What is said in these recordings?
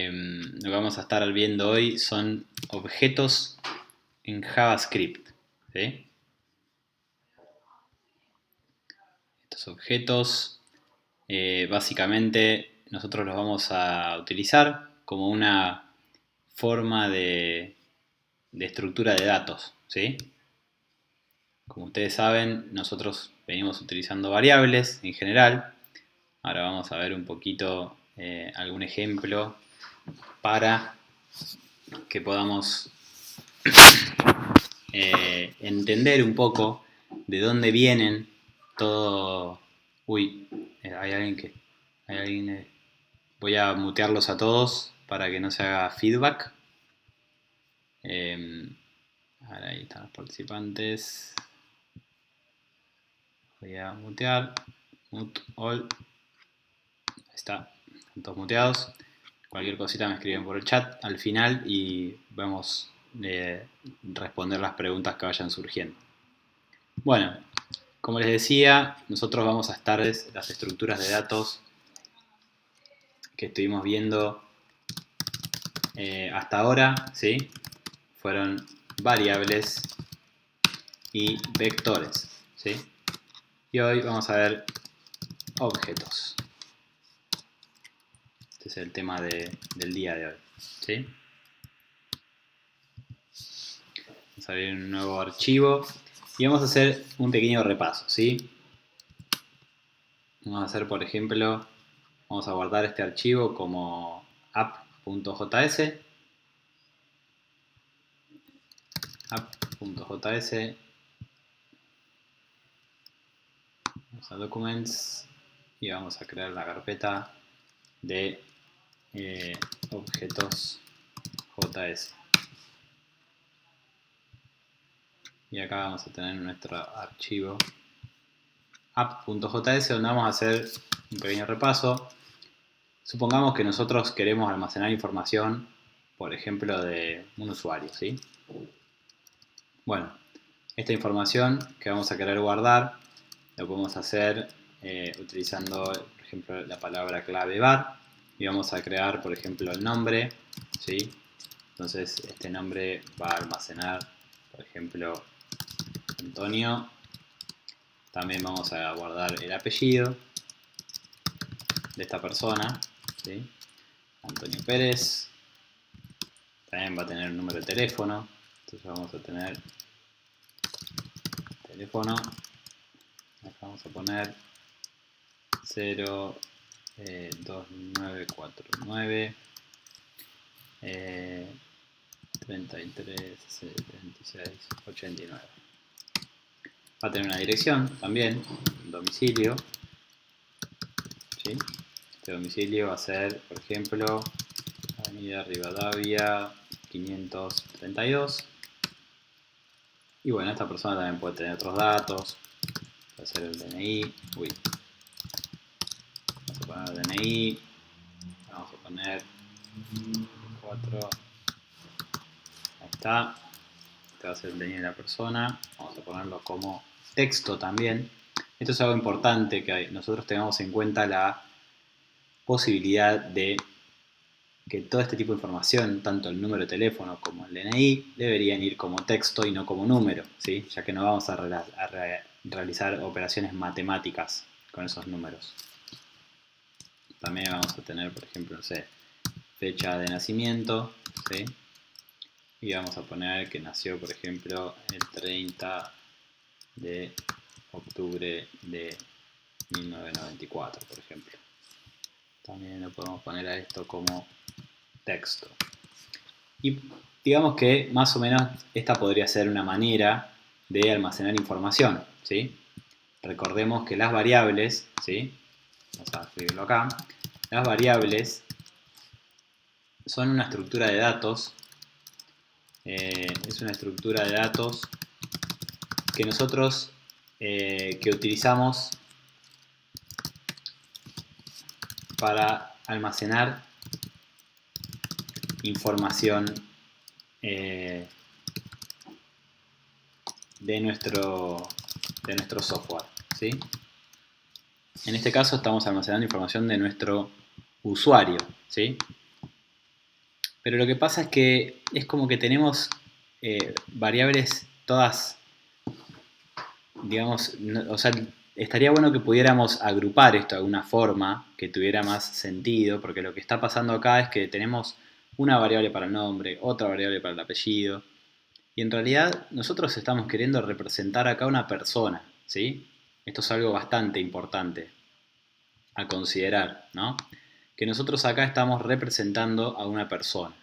Lo que vamos a estar viendo hoy son objetos en JavaScript, ¿sí? Estos objetos básicamente nosotros los vamos a utilizar como una forma de estructura de datos, ¿sí? Como ustedes saben, nosotros venimos utilizando variables en general. Ahora vamos a ver un poquito algún ejemplo para que podamos entender un poco de dónde vienen todo. Uy, hay alguien que. Hay alguien. Voy a mutearlos a todos para que no se haga feedback. Ahora ahí están los participantes. Voy a mutear. Mute all. Ahí está. Están todos muteados. Cualquier cosita me escriben por el chat al final y vamos a responder las preguntas que vayan surgiendo. Bueno, como les decía, nosotros vamos a estar las estructuras de datos que estuvimos viendo hasta ahora, ¿sí? Fueron variables y vectores, ¿sí? Y hoy vamos a ver objetos. Este es el tema del día de hoy, ¿sí? Vamos a abrir un nuevo archivo y vamos a hacer un pequeño repaso, ¿sí? Vamos a hacer, por ejemplo, vamos a guardar este archivo como app.js. app.js. Vamos a documents y vamos a crear la carpeta de objetos JS. Y acá vamos a tener nuestro archivo app.js donde vamos a hacer un pequeño repaso. Supongamos que nosotros queremos almacenar información, por ejemplo, de un usuario, ¿sí? Bueno, esta información que vamos a querer guardar lo podemos hacer utilizando, por ejemplo, la palabra clave var y vamos a crear, por ejemplo, el nombre, ¿sí? Entonces este nombre va a almacenar, por ejemplo, Antonio. También vamos a guardar el apellido de esta persona, ¿sí? Antonio Pérez. También va a tener un número de teléfono. Entonces vamos a tener teléfono. Acá vamos a poner 02949 33 76 89. Va a tener una dirección también, un domicilio, ¿sí? Este domicilio va a ser, por ejemplo, Avenida Rivadavia 532. Y bueno, esta persona también puede tener otros datos. Puede ser el DNI. Uy. Vamos a poner el DNI. Vamos a poner 4. Ahí está. Este va a ser el DNI de la persona. Vamos a ponerlo como texto también. Esto es algo importante que nosotros tengamos en cuenta la posibilidad de que todo este tipo de información, tanto el número de teléfono como el DNI, deberían ir como texto y no como número, ¿sí? Ya que no vamos a realizar operaciones matemáticas con esos números. También vamos a tener, por ejemplo, no sé, fecha de nacimiento, ¿sí? Y vamos a poner que nació, por ejemplo, el 30 de octubre de 1994, por ejemplo. También lo podemos poner a esto como texto. Y digamos que más o menos esta podría ser una manera de almacenar información, ¿sí? Recordemos que las variables, ¿sí? Vamos a escribirlo acá. Las variables son una estructura de datos. Es una estructura de datos que nosotros que utilizamos para almacenar información de nuestro software, ¿sí? En este caso estamos almacenando información de nuestro usuario, ¿sí? Pero lo que pasa es que es como que tenemos variables todas, digamos, o sea, estaría bueno que pudiéramos agrupar esto de alguna forma que tuviera más sentido, porque lo que está pasando acá es que tenemos una variable para el nombre, otra variable para el apellido, y en realidad nosotros estamos queriendo representar acá una persona, ¿sí? Esto es algo bastante importante a considerar, ¿no? Que nosotros acá estamos representando a una persona.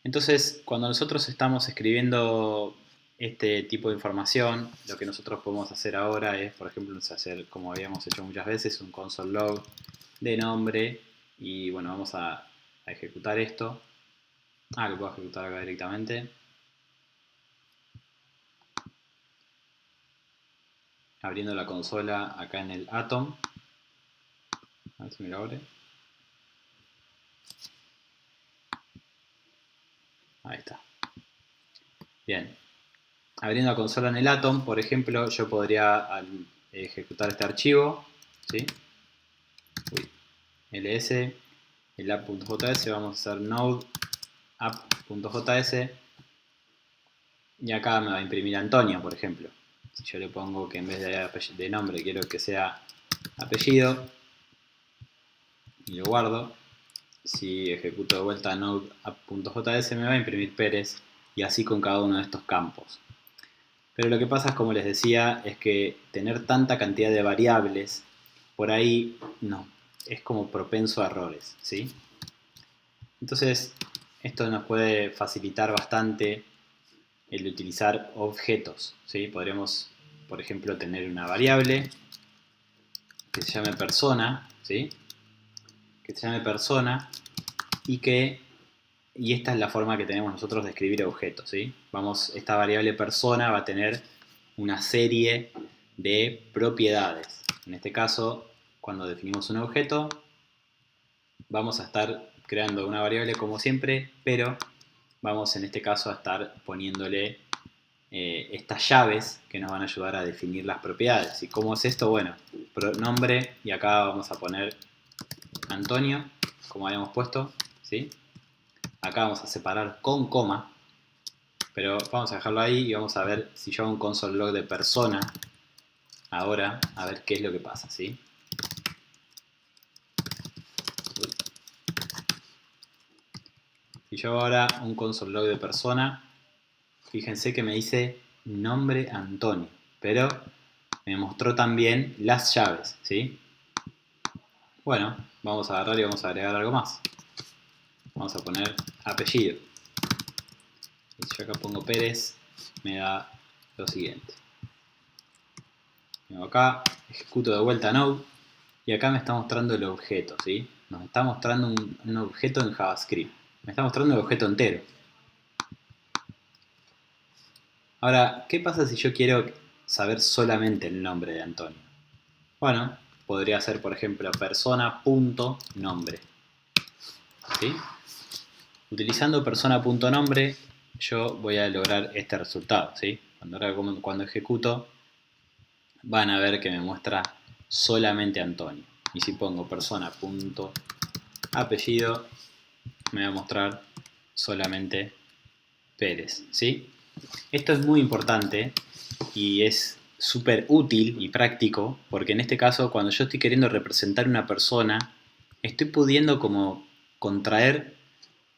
Entonces, cuando nosotros estamos escribiendo este tipo de información, lo que nosotros podemos hacer ahora es, por ejemplo, hacer, como habíamos hecho muchas veces, un console log de nombre y bueno, vamos a ejecutar esto. Lo puedo ejecutar acá directamente. Abriendo la consola acá en el Atom. A ver si me lo abre. Ahí está. Bien. Abriendo la consola en el Atom, por ejemplo, yo podría ejecutar este archivo, ¿sí? ls, el app.js, vamos a hacer node app.js y acá me va a imprimir Antonio, por ejemplo. Si yo le pongo que en vez de nombre quiero que sea apellido y lo guardo, si ejecuto de vuelta node app.js me va a imprimir Pérez y así con cada uno de estos campos. Pero lo que pasa es, como les decía, es que tener tanta cantidad de variables por ahí no, es como propenso a errores, ¿sí? Entonces, esto nos puede facilitar bastante el de utilizar objetos, ¿sí? Podríamos, por ejemplo, tener una variable que se llame persona, ¿sí? Que se llame persona y esta es la forma que tenemos nosotros de escribir objetos, ¿sí? Esta variable persona va a tener una serie de propiedades. En este caso, cuando definimos un objeto, vamos a estar creando una variable como siempre, pero vamos en este caso a estar poniéndole estas llaves que nos van a ayudar a definir las propiedades. ¿Y cómo es esto? Bueno, nombre, y acá vamos a poner Antonio, como habíamos puesto, ¿sí? Acá vamos a separar con coma, pero vamos a dejarlo ahí y vamos a ver si yo hago un console log de persona ahora, a ver qué es lo que pasa, ¿sí? Si yo hago ahora un console log de persona, fíjense que me dice nombre Antonio, pero me mostró también las llaves, ¿sí? Bueno, vamos a agarrar y vamos a agregar algo más. Vamos a poner apellido. Y si yo acá pongo Pérez, me da lo siguiente. Vengo acá, ejecuto de vuelta node y acá me está mostrando el objeto, ¿sí? Nos está mostrando un objeto en JavaScript. Me está mostrando el objeto entero. Ahora, ¿qué pasa si yo quiero saber solamente el nombre de Antonio? Bueno, podría ser, por ejemplo, persona.nombre. ¿Sí? Utilizando persona.nombre, yo voy a lograr este resultado, ¿sí? Cuando ejecuto, van a ver que me muestra solamente Antonio. Y si pongo persona.apellido, me va a mostrar solamente Pérez, ¿sí? Esto es muy importante y es súper útil y práctico porque en este caso, cuando yo estoy queriendo representar una persona, estoy pudiendo como contraer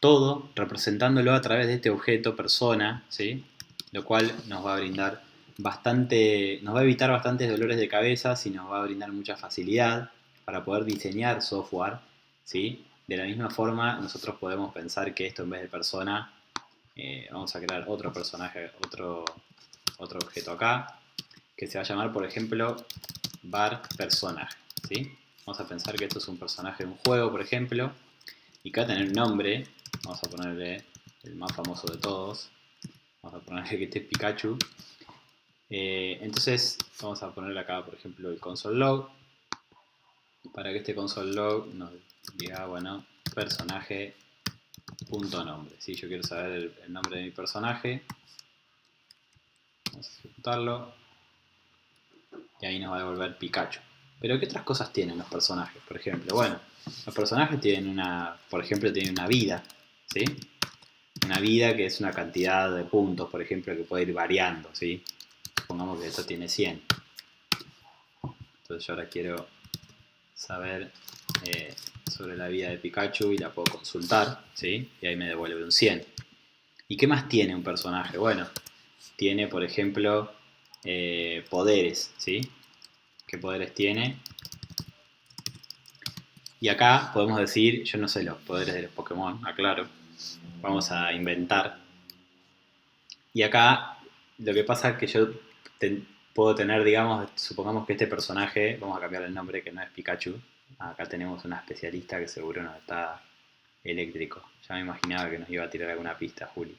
todo representándolo a través de este objeto persona, ¿sí? Lo cual nos va a brindar nos va a evitar bastantes dolores de cabeza y nos va a brindar mucha facilidad para poder diseñar software, ¿sí? De la misma forma, nosotros podemos pensar que esto, en vez de persona, vamos a crear otro personaje, otro objeto acá, que se va a llamar, por ejemplo, var personaje, ¿sí? Vamos a pensar que esto es un personaje de un juego, por ejemplo, y que va a tener un nombre. Vamos a ponerle el más famoso de todos. Vamos a ponerle que este es Pikachu. Entonces vamos a ponerle acá, por ejemplo, el console log, para que este console log nos diga, bueno, personaje.nombre. Si yo quiero saber el nombre de mi personaje, vamos a ejecutarlo y ahí nos va a devolver Pikachu. Pero ¿qué otras cosas tienen los personajes? Por ejemplo, bueno, los personajes tienen por ejemplo, tienen una vida, ¿sí? Una vida que es una cantidad de puntos, por ejemplo, que puede ir variando, ¿sí? Supongamos que esto tiene 100. Entonces yo ahora quiero saber sobre la vida de Pikachu y la puedo consultar, ¿sí? Y ahí me devuelve un 100. ¿Y qué más tiene un personaje? Bueno, tiene, por ejemplo, poderes, ¿sí? ¿Qué poderes tiene? Y acá podemos decir, yo no sé los poderes de los Pokémon, aclaro. Vamos a inventar. Y acá lo que pasa es que yo puedo tener, digamos, supongamos que este personaje, vamos a cambiar el nombre que no es Pikachu. Acá tenemos una especialista que seguro nos está eléctrico. Ya me imaginaba que nos iba a tirar alguna pista, Juli.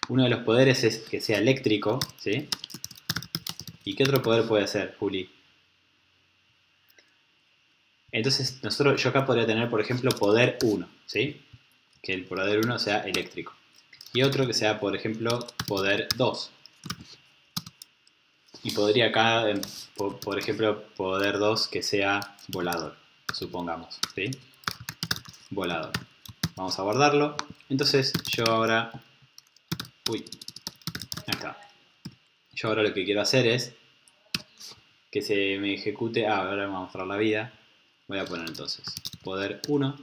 Uno de los poderes es que sea eléctrico, ¿sí? ¿Y qué otro poder puede ser, Juli? Entonces, yo acá podría tener, por ejemplo, poder 1, ¿sí? Que el poder 1 sea eléctrico. Y otro que sea, por ejemplo, poder 2. Y podría acá, por ejemplo, poder 2 que sea volador, supongamos, ¿sí? Volador. Vamos a guardarlo. Entonces, yo ahora... Uy, ahí está. Yo ahora lo que quiero hacer es que se me ejecute... ahora me va a mostrar la vida. Voy a poner entonces poder 1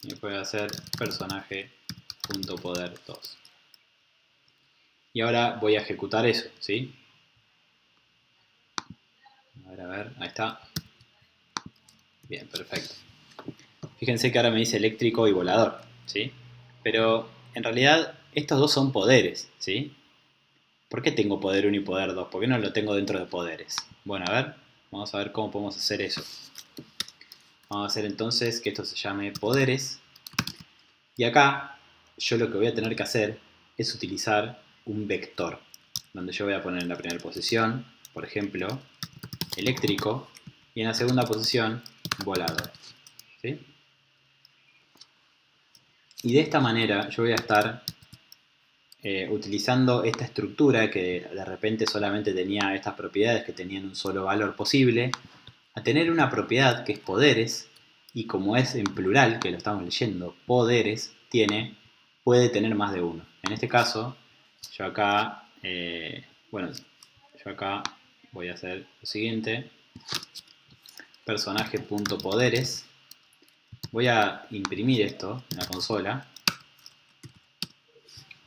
y después voy a hacer personaje.poder 2. Y ahora voy a ejecutar eso, ¿sí? A ver, ahí está. Bien, perfecto. Fíjense que ahora me dice eléctrico y volador, ¿sí? Pero en realidad estos dos son poderes, ¿sí? ¿Por qué tengo poder 1 y poder 2? ¿Por qué no lo tengo dentro de poderes? Bueno, a ver, vamos a ver cómo podemos hacer eso. Vamos a hacer entonces que esto se llame poderes. Y acá yo lo que voy a tener que hacer es utilizar un vector, donde yo voy a poner en la primera posición, por ejemplo, eléctrico, y en la segunda posición, volador, ¿sí? Y de esta manera yo voy a estar utilizando esta estructura que de repente solamente tenía estas propiedades que tenían un solo valor posible, a tener una propiedad que es poderes, y como es en plural, que lo estamos leyendo, poderes, puede tener más de uno. En este caso, yo acá, yo acá voy a hacer lo siguiente, personaje.poderes, voy a imprimir esto en la consola,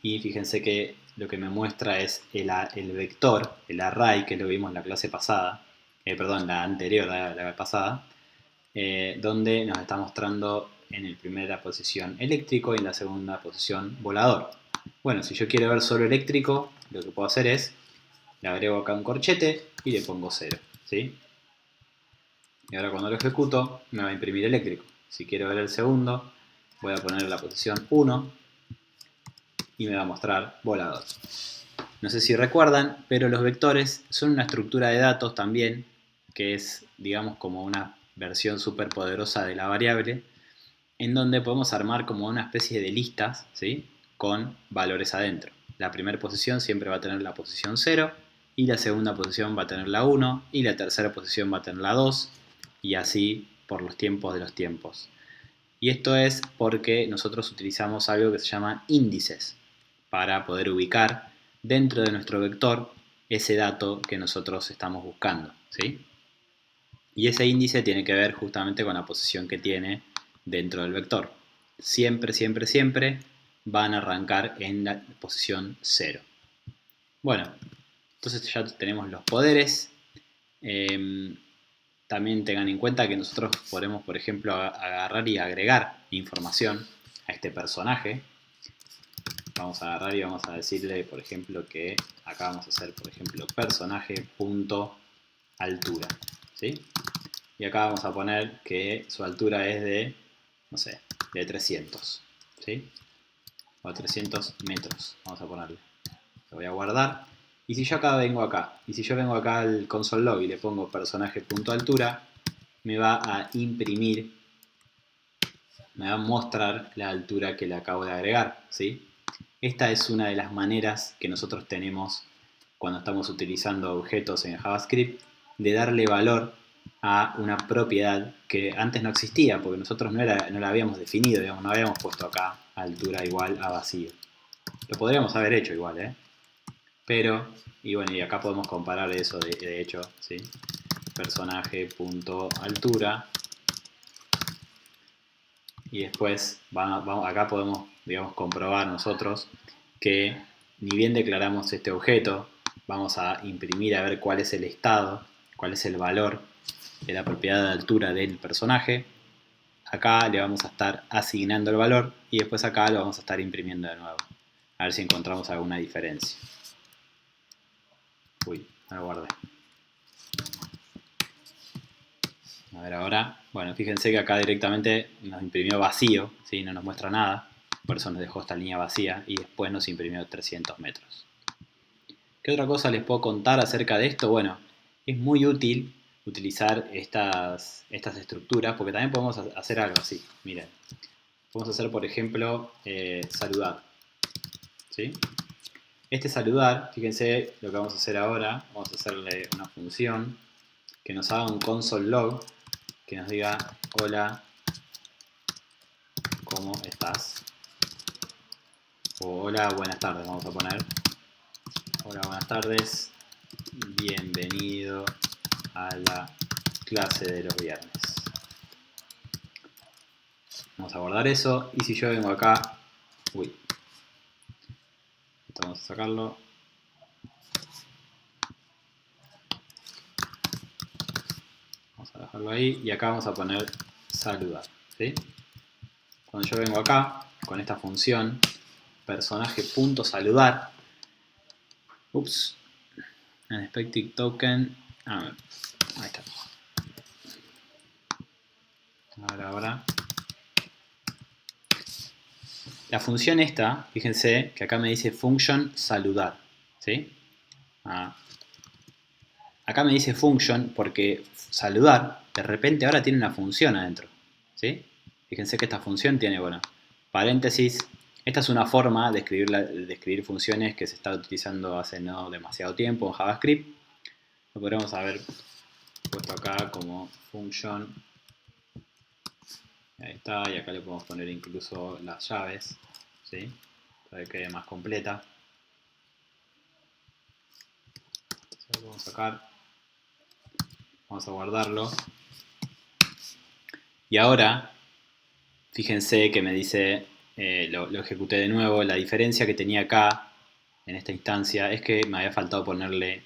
y fíjense que lo que me muestra es el vector, el array, que lo vimos en la clase pasada, perdón, la anterior, la pasada, donde nos está mostrando en la primera posición eléctrico y en la segunda posición volador. Bueno, si yo quiero ver solo eléctrico, lo que puedo hacer es, le agrego acá un corchete y le pongo 0, ¿sí? Y ahora cuando lo ejecuto, me va a imprimir eléctrico. Si quiero ver el segundo, voy a poner la posición 1 y me va a mostrar volador. No sé si recuerdan, pero los vectores son una estructura de datos también, que es, digamos, como una versión súper poderosa de la variable, en donde podemos armar como una especie de listas, ¿sí? Con valores adentro. La primera posición siempre va a tener la posición 0, y la segunda posición va a tener la 1, y la tercera posición va a tener la 2, y así por los tiempos de los tiempos. Y esto es porque nosotros utilizamos algo que se llama índices para poder ubicar dentro de nuestro vector ese dato que nosotros estamos buscando, ¿sí? Y ese índice tiene que ver justamente con la posición que tiene dentro del vector. Siempre, siempre, siempre van a arrancar en la posición 0. Bueno, entonces ya tenemos los poderes. También tengan en cuenta que nosotros podemos, por ejemplo, agarrar y agregar información a este personaje. Vamos a agarrar y vamos a decirle, por ejemplo, que acá vamos a hacer, por ejemplo, personaje.altura, ¿sí? Y acá vamos a poner que su altura es de, no sé, de 300, ¿sí? O 300 metros, vamos a ponerle. Lo voy a guardar. Y si yo vengo acá al console log y le pongo personaje.altura, me va a imprimir, me va a mostrar la altura que le acabo de agregar, ¿sí? Esta es una de las maneras que nosotros tenemos cuando estamos utilizando objetos en JavaScript de darle valor a una propiedad que antes no existía, porque nosotros no la habíamos definido, digamos, no habíamos puesto acá altura igual a vacío. Lo podríamos haber hecho igual, ¿eh? Pero, y bueno, y acá podemos comparar eso de hecho, ¿sí? Personaje.altura. Y después, acá podemos, digamos, comprobar nosotros que ni bien declaramos este objeto, vamos a imprimir a ver cuál es el estado, cuál es el valor de la propiedad de altura del personaje. Acá le vamos a estar asignando el valor y después acá lo vamos a estar imprimiendo de nuevo. A ver si encontramos alguna diferencia. Uy, no lo guardé. A ver ahora. Bueno, fíjense que acá directamente nos imprimió vacío, ¿sí? No nos muestra nada. Por eso nos dejó esta línea vacía y después nos imprimió 300 metros. ¿Qué otra cosa les puedo contar acerca de esto? Bueno, es muy útil utilizar estas estructuras porque también podemos hacer algo así. Miren, podemos hacer, por ejemplo, saludar. ¿Sí? Este saludar, fíjense lo que vamos a hacer ahora. Vamos a hacerle una función que nos haga un console log que nos diga hola, ¿cómo estás? O hola, buenas tardes, vamos a poner. Hola, buenas tardes. Bienvenido a la clase de los viernes. Vamos a guardar eso. Y si yo vengo acá... Uy. Esto vamos a sacarlo. Vamos a dejarlo ahí. Y acá vamos a poner saludar. ¿Sí? Cuando yo vengo acá, con esta función, personaje.saludar. Ups. Unexpected token. Ahí está. Ahora. La función esta, fíjense que acá me dice function saludar. ¿Sí? Acá me dice function porque saludar de repente ahora tiene una función adentro. ¿Sí? Fíjense que esta función tiene, bueno, paréntesis. Esta es una forma de escribir funciones que se está utilizando hace no demasiado tiempo en JavaScript. Lo podríamos haber puesto acá como function. Ahí está, y acá le podemos poner incluso las llaves, ¿sí? Para que quede más completa. Lo vamos a sacar. Vamos a guardarlo. Y ahora, fíjense que me dice, lo ejecuté de nuevo. La diferencia que tenía acá, en esta instancia, es que me había faltado ponerle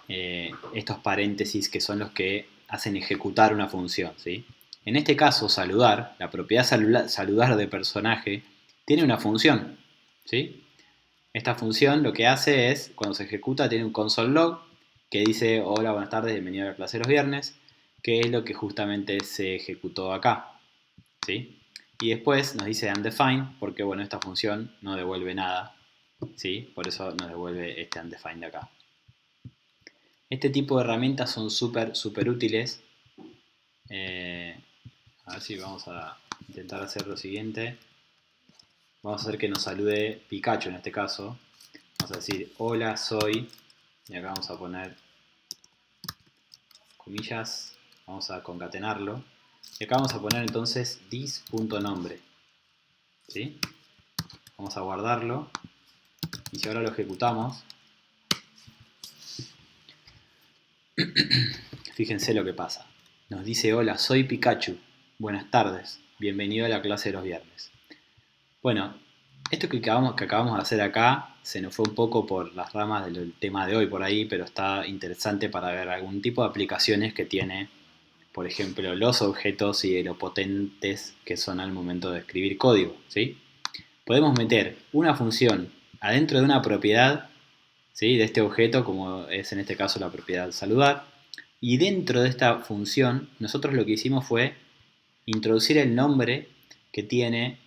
estos paréntesis que son los que hacen ejecutar una función, ¿sí? En este caso, saludar, la propiedad saludar de personaje, tiene una función, ¿sí? Esta función lo que hace es, cuando se ejecuta, tiene un console log que dice, hola, buenas tardes, bienvenido a la clase de los viernes, que es lo que justamente se ejecutó acá, ¿sí? Y después nos dice undefined, porque bueno, esta función no devuelve nada, ¿sí? Por eso nos devuelve este undefined de acá. Este tipo de herramientas son súper útiles. A ver si vamos a intentar hacer lo siguiente. Vamos a hacer que nos salude Pikachu en este caso. Vamos a decir, hola, soy, y acá vamos a poner comillas, vamos a concatenarlo. Y acá vamos a poner entonces this.nombre. ¿Sí? Vamos a guardarlo. Y si ahora lo ejecutamos, fíjense lo que pasa. Nos dice, hola, soy Pikachu. Buenas tardes. Bienvenido a la clase de los viernes. Bueno, esto que acabamos de hacer acá se nos fue un poco por las ramas del tema de hoy por ahí, pero está interesante para ver algún tipo de aplicaciones que tiene, por ejemplo, los objetos y de lo potentes que son al momento de escribir código, ¿sí? Podemos meter una función adentro de una propiedad, ¿sí? De este objeto, como es en este caso la propiedad saludar, y dentro de esta función nosotros lo que hicimos fue introducir el nombre que tiene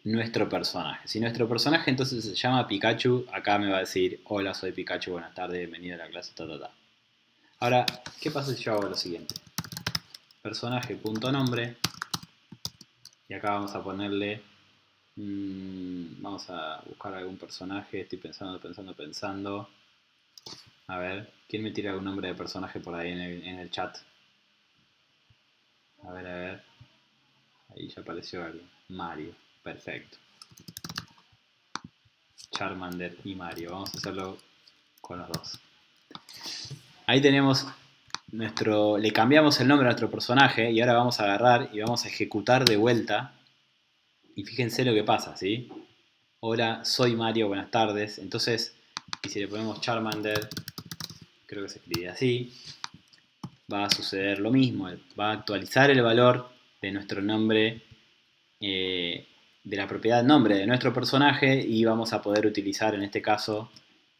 nuestro personaje. Si nuestro personaje entonces se llama Pikachu, acá me va a decir, hola, soy Pikachu, buenas tardes, bienvenido a la clase, Ahora, ¿qué pasa si yo hago lo siguiente? Personaje.nombre, y acá vamos a ponerle, vamos a buscar algún personaje, estoy pensando. A ver, ¿quién me tira algún nombre de personaje por ahí en el chat? A ver, a ver. Ahí ya apareció alguien. Mario. Perfecto. Charmander y Mario. Vamos a hacerlo con los dos. Ahí tenemos nuestro... Le cambiamos el nombre a nuestro personaje y ahora vamos a agarrar y vamos a ejecutar de vuelta. Y fíjense lo que pasa, ¿sí? Hola, soy Mario, buenas tardes. Entonces, y si le ponemos Charmander, creo que se escribe así, va a suceder lo mismo. Va a actualizar el valor de nuestro nombre, de la propiedad nombre de nuestro personaje y vamos a poder utilizar en este caso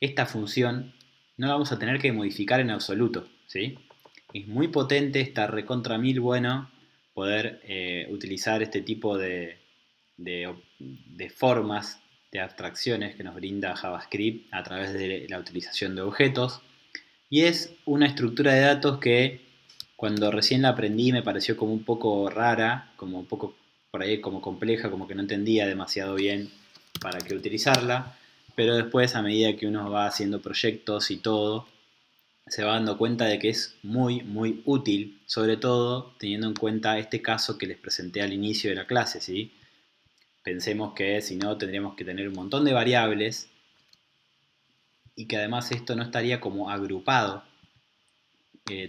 esta función. No la vamos a tener que modificar en absoluto, ¿sí? Es muy potente, está recontra mil bueno poder utilizar este tipo de formas, de abstracciones que nos brinda JavaScript a través de la utilización de objetos. Y es una estructura de datos que cuando recién la aprendí me pareció como un poco rara, como un poco por ahí como compleja, como que no entendía demasiado bien para qué utilizarla, pero después a medida que uno va haciendo proyectos y todo, se va dando cuenta de que es muy, muy útil, sobre todo teniendo en cuenta este caso que les presenté al inicio de la clase, ¿sí? Pensemos que si no tendríamos que tener un montón de variables y que además esto no estaría como agrupado,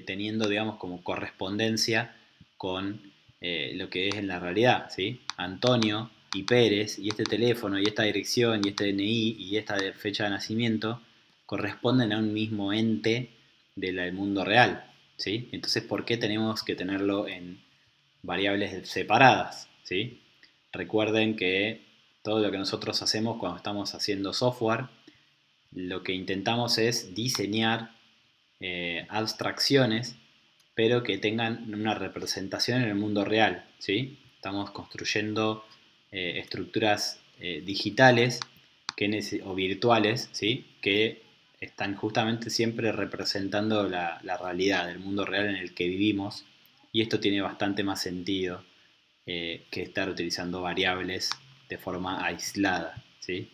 teniendo, digamos, como correspondencia con lo que es en la realidad, ¿sí? Antonio y Pérez y este teléfono y esta dirección y este DNI y esta fecha de nacimiento corresponden a un mismo ente del mundo real, ¿sí? Entonces, ¿por qué tenemos que tenerlo en variables separadas, ¿sí? Recuerden que todo lo que nosotros hacemos cuando estamos haciendo software, lo que intentamos es diseñar abstracciones, pero que tengan una representación en el mundo real, ¿sí? Estamos construyendo estructuras digitales o virtuales, ¿sí? Que están justamente siempre representando la realidad del mundo real en el que vivimos, y esto tiene bastante más sentido que estar utilizando variables de forma aislada, ¿sí?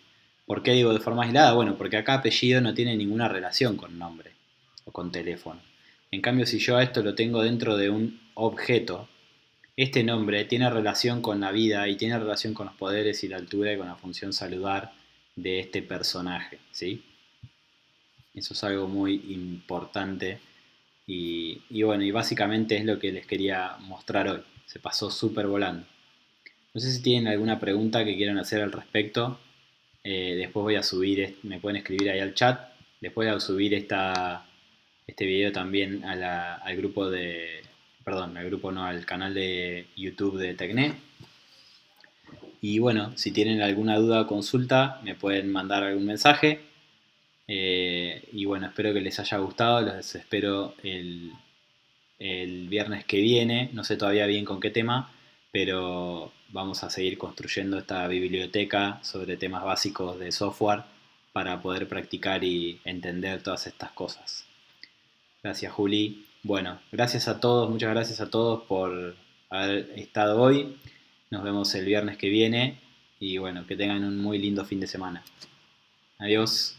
¿Por qué digo de forma aislada? Bueno, porque acá apellido no tiene ninguna relación con nombre o con teléfono. En cambio, si yo a esto lo tengo dentro de un objeto, este nombre tiene relación con la vida y tiene relación con los poderes y la altura y con la función saludar de este personaje, ¿sí? Eso es algo muy importante y bueno, y básicamente es lo que les quería mostrar hoy. Se pasó súper volando. No sé si tienen alguna pregunta que quieran hacer al respecto. Después voy a subir, me pueden escribir ahí al chat. Después voy a subir este video también al grupo de, perdón, al grupo no, al canal de YouTube de Tecné. Y bueno, si tienen alguna duda o consulta, me pueden mandar algún mensaje. Y bueno, espero que les haya gustado. Los espero el viernes que viene. No sé todavía bien con qué tema, pero vamos a seguir construyendo esta biblioteca sobre temas básicos de software para poder practicar y entender todas estas cosas. Gracias, Juli. Bueno, gracias a todos, muchas gracias a todos por haber estado hoy. Nos vemos el viernes que viene y bueno, que tengan un muy lindo fin de semana. Adiós.